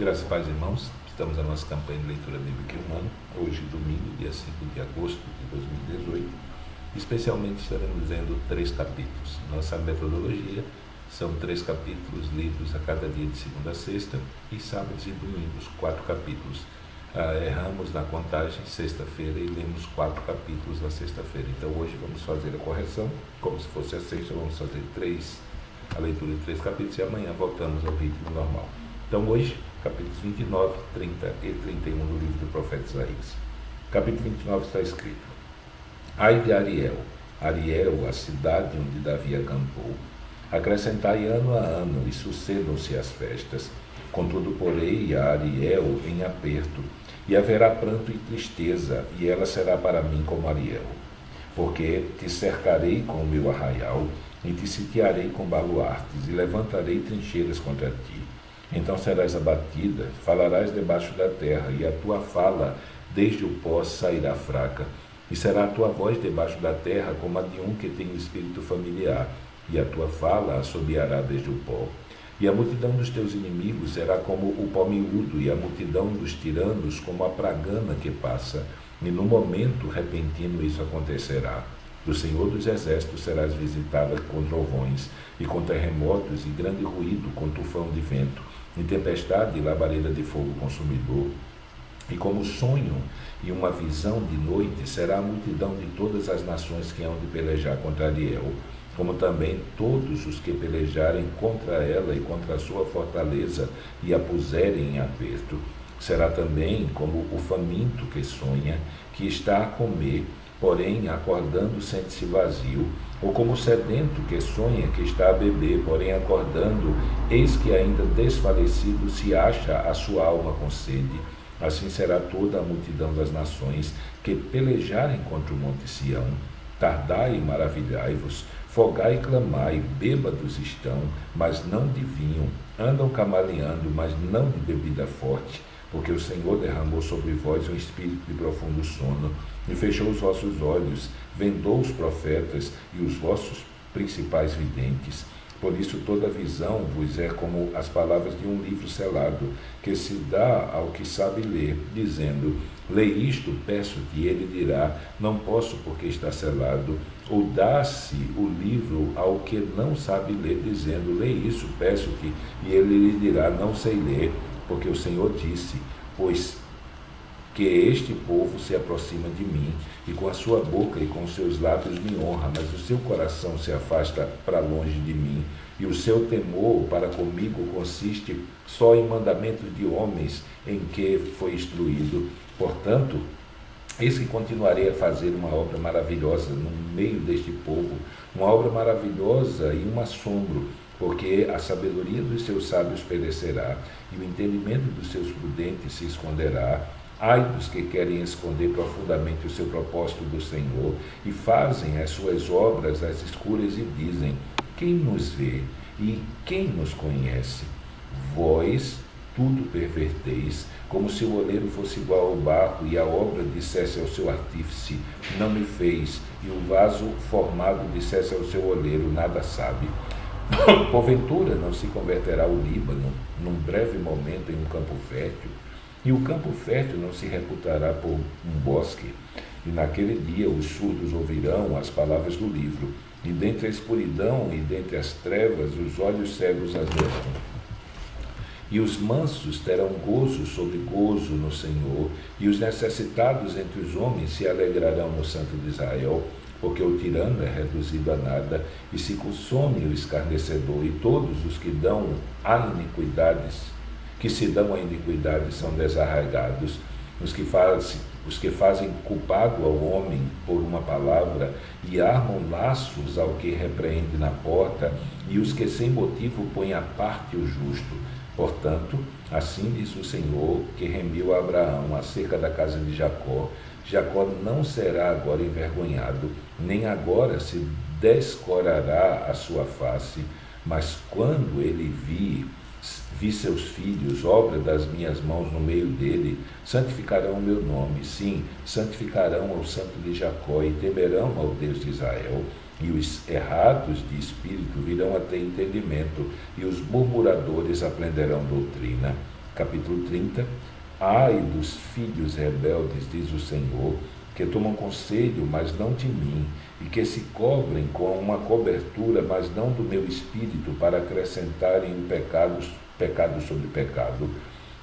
Graças e paz, irmãos. Estamos na nossa campanha de leitura bíblica em um ano. Hoje, domingo, dia 5 de agosto de 2018. Especialmente estaremos lendo 3 capítulos. Nossa metodologia são 3 capítulos lidos a cada dia de segunda a sexta e sábados e domingos 4 capítulos. Erramos na contagem sexta-feira e lemos 4 capítulos na sexta-feira. Então hoje vamos fazer a correção, como se fosse a sexta, vamos fazer a leitura de 3 capítulos e amanhã voltamos ao ritmo normal. Então hoje, capítulos 29, 30 e 31 do livro do profeta Isaías. Capítulo 29 está escrito: Ai de Ariel, Ariel, a cidade onde Davi acampou, acrescentai ano a ano e sucedam-se as festas. Contudo, porei a Ariel em aperto, e haverá pranto e tristeza, e ela será para mim como Ariel. Porque te cercarei com o meu arraial, e te sitiarei com baluartes, e levantarei trincheiras contra ti. Então serás abatida, falarás debaixo da terra, e a tua fala desde o pó sairá fraca. E será a tua voz debaixo da terra como a de um que tem um espírito familiar, e a tua fala assobiará desde o pó. E a multidão dos teus inimigos será como o pó miúdo, e a multidão dos tiranos como a pragana que passa. E no momento repentino isso acontecerá. Do Senhor dos Exércitos serás visitada com trovões, e com terremotos, e grande ruído, com tufão de vento, e tempestade e labareda de fogo consumidor. E como sonho e uma visão de noite será a multidão de todas as nações que hão de pelejar contra Ariel, como também todos os que pelejarem contra ela e contra a sua fortaleza e a puserem em aperto. Será também como o faminto que sonha, que está a comer, porém acordando sente-se vazio, ou como o sedento que sonha que está a beber, porém acordando, eis que ainda desfalecido se acha a sua alma com sede. Assim será toda a multidão das nações que pelejarem contra o monte Sião. Tardai e maravilhai-vos, folgai e clamai, bêbados estão, mas não de vinho, andam camaleando, mas não de bebida forte, porque o Senhor derramou sobre vós um espírito de profundo sono, e fechou os vossos olhos, vendou os profetas e os vossos principais videntes. Por isso toda visão vos é como as palavras de um livro selado, que se dá ao que sabe ler, dizendo: lê isto, peço-te, e ele dirá: não posso, porque está selado. Ou dá-se o livro ao que não sabe ler, dizendo: lê isso, peço-te, e ele lhe dirá: não sei ler, porque o Senhor disse: pois que este povo se aproxima de mim, e com a sua boca e com os seus lábios me honra, mas o seu coração se afasta para longe de mim, e o seu temor para comigo consiste só em mandamentos de homens em que foi instruído. Portanto, eis que continuarei a fazer uma obra maravilhosa no meio deste povo, uma obra maravilhosa e um assombro, porque a sabedoria dos seus sábios perecerá, e o entendimento dos seus prudentes se esconderá. Ai dos que querem esconder profundamente o seu propósito do Senhor, e fazem as suas obras às escuras e dizem: quem nos vê e quem nos conhece? Vós tudo perverteis, como se o oleiro fosse igual ao barro, e a obra dissesse ao seu artífice: não me fez, e o vaso formado dissesse ao seu oleiro: nada sabe. Porventura não se converterá o Líbano, num breve momento, em um campo fértil? E o campo fértil não se reputará por um bosque? E naquele dia os surdos ouvirão as palavras do livro, e dentre a escuridão e dentre as trevas os olhos cegos as verão. E os mansos terão gozo sobre gozo no Senhor, e os necessitados entre os homens se alegrarão no Santo de Israel, porque o tirano é reduzido a nada, e se consome o escarnecedor, e todos os que se dão a iniquidade são desarraigados. Os que fazem culpado ao homem por uma palavra, e armam laços ao que repreende na porta, e os que sem motivo põem à parte o justo. Portanto, assim diz o Senhor, que remiu a Abraão acerca da casa de Jacó: Jacó não será agora envergonhado, nem agora se descorará a sua face, mas quando ele vi seus filhos, obra das minhas mãos no meio dele, santificarão o meu nome, sim, santificarão ao santo de Jacó, e temerão ao Deus de Israel. E os errados de espírito virão a ter entendimento, e os murmuradores aprenderão doutrina. capítulo 30. Ai dos filhos rebeldes, diz o Senhor, que tomam conselho, mas não de mim, e que se cobrem com uma cobertura, mas não do meu espírito, para acrescentarem pecado sobre pecado,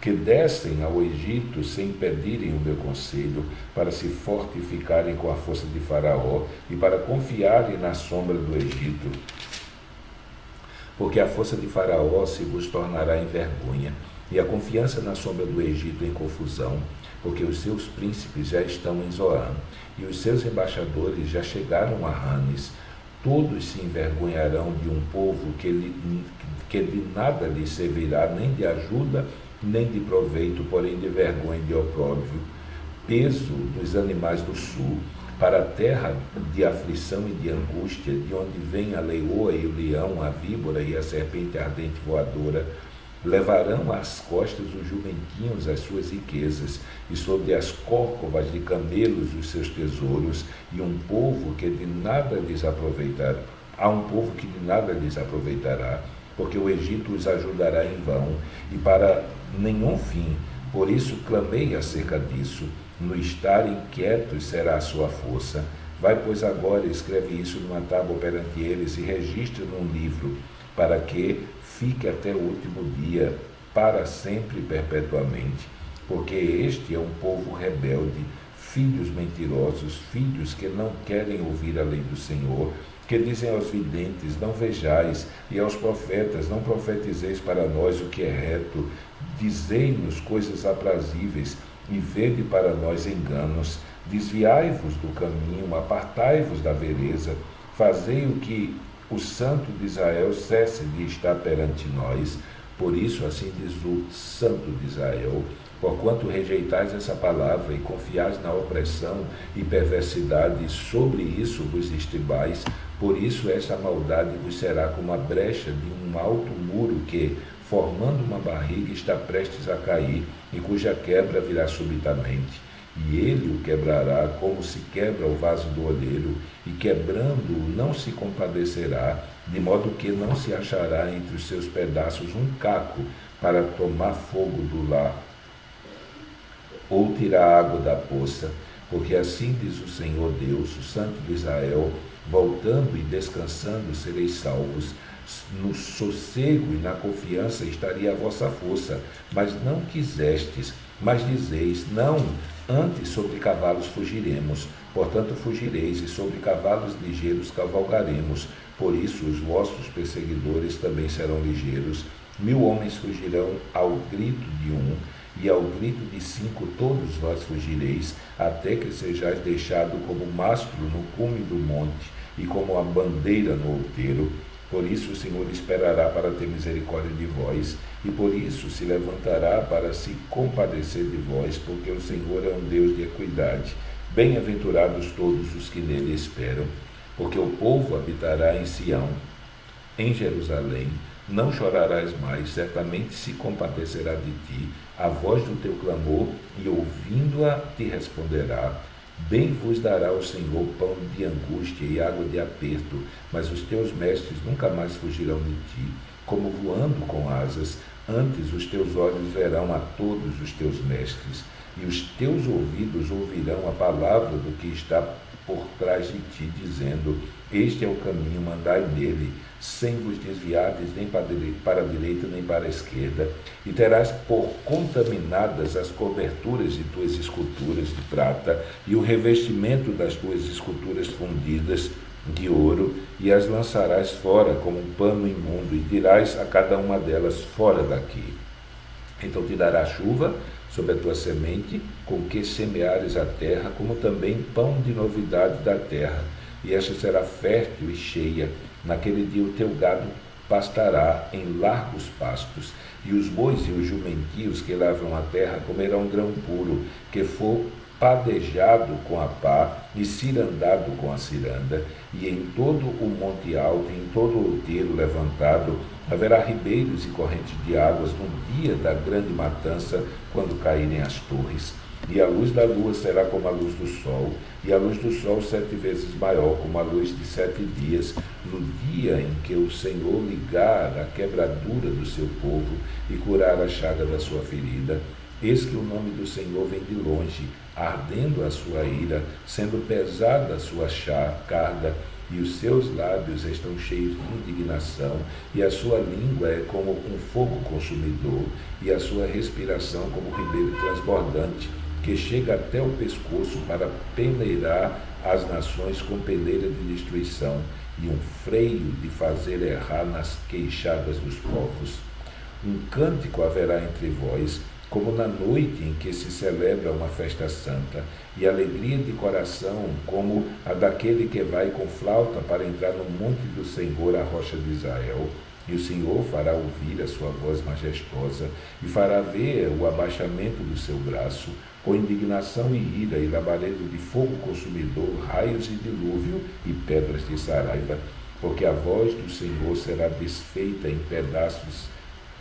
que descem ao Egito sem pedirem o meu conselho, para se fortificarem com a força de Faraó e para confiarem na sombra do Egito. Porque a força de Faraó se vos tornará em vergonha, e a confiança na sombra do Egito em confusão, porque os seus príncipes já estão em Zoan, e os seus embaixadores já chegaram a Ranes. Todos se envergonharão de um povo que de nada lhes servirá, nem de ajuda, nem de proveito, porém de vergonha e de opróbrio. Peso dos animais do sul, para a terra de aflição e de angústia, de onde vem a leoa e o leão, a víbora e a serpente ardente voadora. Levarão às costas os jumentinhos as suas riquezas, e sobre as córcovas de camelos os seus tesouros, e um povo que de nada lhes aproveitará. Há um povo que de nada lhes aproveitará, porque o Egito os ajudará em vão, e para nenhum fim. Por isso clamei acerca disso. No estar inquietos será a sua força. Vai, pois, agora, escreve isso numa tábua perante eles, e registra num livro, para que fique até o último dia, para sempre e perpetuamente. Porque este é um povo rebelde, filhos mentirosos, filhos que não querem ouvir a lei do Senhor, que dizem aos videntes, não vejais, e aos profetas, não profetizeis para nós o que é reto, dizei-nos coisas aprazíveis, e vede para nós enganos. Desviai-vos do caminho, apartai-vos da vereza, fazei o que o Santo de Israel cesse de estar perante nós. Por isso, assim diz o Santo de Israel, porquanto rejeitais essa palavra e confiais na opressão e perversidade, sobre isso vos estribais. Por isso esta maldade vos será como a brecha de um alto muro que, formando uma barriga, está prestes a cair, e cuja quebra virá subitamente. E ele o quebrará como se quebra o vaso do oleiro, e quebrando-o não se compadecerá, de modo que não se achará entre os seus pedaços um caco para tomar fogo do lar, ou tirar água da poça. Porque assim diz o Senhor Deus, o Santo de Israel, voltando e descansando sereis salvos. No sossego e na confiança estaria a vossa força, mas não quisestes, mas dizeis, não, antes sobre cavalos fugiremos, portanto fugireis, e sobre cavalos ligeiros cavalgaremos. Por isso os vossos perseguidores também serão ligeiros. 1000 homens fugirão ao grito de um, e ao grito de 5 todos vós fugireis, até que sejais deixado como mastro no cume do monte, e como a bandeira no outeiro. Por isso o Senhor esperará para ter misericórdia de vós, e por isso se levantará para se compadecer de vós, porque o Senhor é um Deus de equidade. Bem-aventurados todos os que nele esperam, porque o povo habitará em Sião, em Jerusalém. Não chorarás mais, certamente se compadecerá de ti, a voz do teu clamor, e ouvindo-a te responderá. Bem vos dará o Senhor pão de angústia e água de aperto, mas os teus mestres nunca mais fugirão de ti, como voando com asas. Antes os teus olhos verão a todos os teus mestres, e os teus ouvidos ouvirão a palavra do que está por trás de ti, dizendo, este é o caminho, andai nele, sem vos desviardes nem para a direita nem para a esquerda, e terás por contaminadas as coberturas de tuas esculturas de prata, e o revestimento das tuas esculturas fundidas de ouro, e as lançarás fora como um pano imundo, e dirás a cada uma delas, fora daqui. Então te dará chuva sobre a tua semente, com que semeares a terra, como também pão de novidade da terra, e esta será fértil e cheia. Naquele dia o teu gado pastará em largos pastos, e os bois e os jumentios que lavram a terra comerão grão puro, que for padejado com a pá e cirandado com a ciranda, e em todo o monte alto, em todo o outeiro levantado, haverá ribeiros e correntes de águas no dia da grande matança, quando caírem as torres. e a luz da lua será como a luz do sol, e a luz do sol 7 vezes maior, como a luz de 7 dias, no dia em que o Senhor ligar a quebradura do seu povo e curar a chaga da sua ferida. Eis que o nome do Senhor vem de longe, ardendo a sua ira, sendo pesada a sua carga, e os seus lábios estão cheios de indignação, e a sua língua é como um fogo consumidor, e a sua respiração como um ribeiro transbordante, que chega até o pescoço para peneirar as nações com peneira de destruição, e um freio de fazer errar nas queixadas dos povos. Um cântico haverá entre vós, como na noite em que se celebra uma festa santa, e alegria de coração, como a daquele que vai com flauta para entrar no monte do Senhor, a rocha de Israel. E o Senhor fará ouvir a sua voz majestosa, e fará ver o abaixamento do seu braço, com indignação e ira, e labaredo de fogo consumidor, raios e dilúvio, e pedras de saraiva, porque a voz do Senhor será desfeita em pedaços,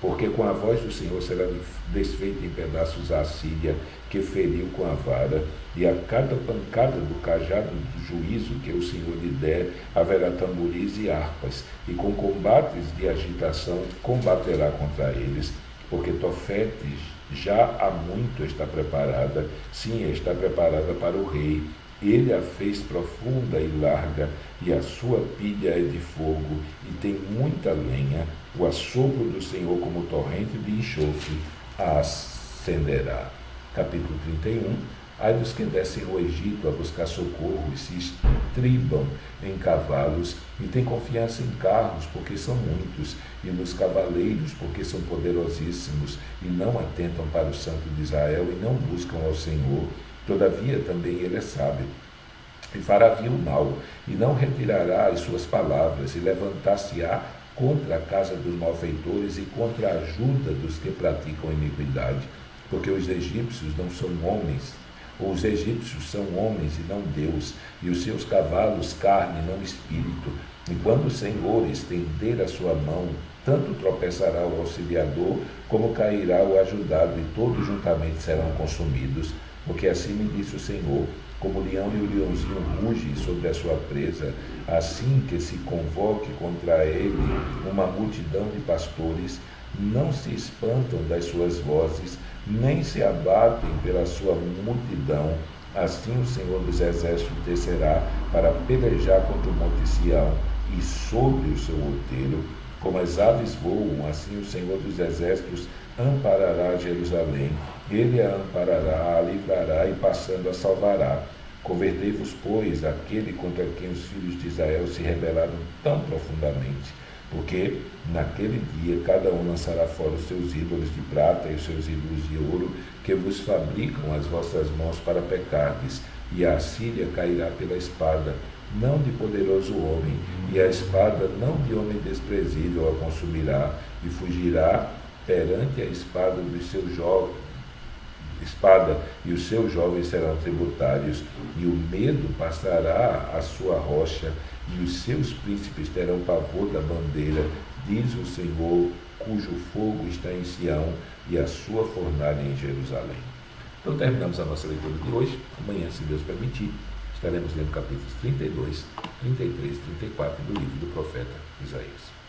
porque com a voz do Senhor será desfeita em pedaços a Assíria, que feriu com a vara, e a cada pancada do cajado do juízo que o Senhor lhe der, haverá tamboris e harpas, e com combates de agitação combaterá contra eles, porque Tofete já há muito está preparada, sim, está preparada para o rei. Ele a fez profunda e larga, e a sua pilha é de fogo, e tem muita lenha. O assopro do Senhor, como torrente de enxofre, a acenderá. Capítulo 31. Ai dos que descem ao Egito a buscar socorro e se estribam em cavalos, e têm confiança em carros, porque são muitos, e nos cavaleiros, porque são poderosíssimos, e não atentam para o Santo de Israel, e não buscam ao Senhor. Todavia também ele é sábio, e fará vir o mal, e não retirará as suas palavras, e levantar-se-á contra a casa dos malfeitores e contra a ajuda dos que praticam iniquidade, porque os egípcios não são homens, ou os egípcios são homens e não Deus, e os seus cavalos carne e não espírito. E quando o Senhor estender a sua mão, tanto tropeçará o auxiliador, como cairá o ajudado, e todos juntamente serão consumidos. Porque assim me disse o Senhor, como o leão e o leãozinho rugem sobre a sua presa, assim que se convoque contra ele uma multidão de pastores, não se espantam das suas vozes, nem se abatem pela sua multidão. Assim o Senhor dos Exércitos descerá para pelejar contra o monte Sião e sobre o seu outeiro. Como as aves voam, assim o Senhor dos Exércitos amparará Jerusalém. Ele a amparará, a livrará e passando a salvará. Convertei-vos, pois, àquele contra quem os filhos de Israel se rebelaram tão profundamente, porque naquele dia cada um lançará fora os seus ídolos de prata e os seus ídolos de ouro, que vos fabricam as vossas mãos para pecardes, e a Assíria cairá pela espada, não de poderoso homem, e a espada não de homem desprezível a consumirá, e fugirá perante a espada dos seus jovens, e os seus jovens serão tributários, e o medo passará a sua rocha, e os seus príncipes terão pavor da bandeira, diz o Senhor, cujo fogo está em Sião, e a sua fornalha em Jerusalém. Então terminamos a nossa leitura de hoje. Amanhã, se Deus permitir, estaremos lendo capítulos 32, 33 e 34 do livro do profeta Isaías.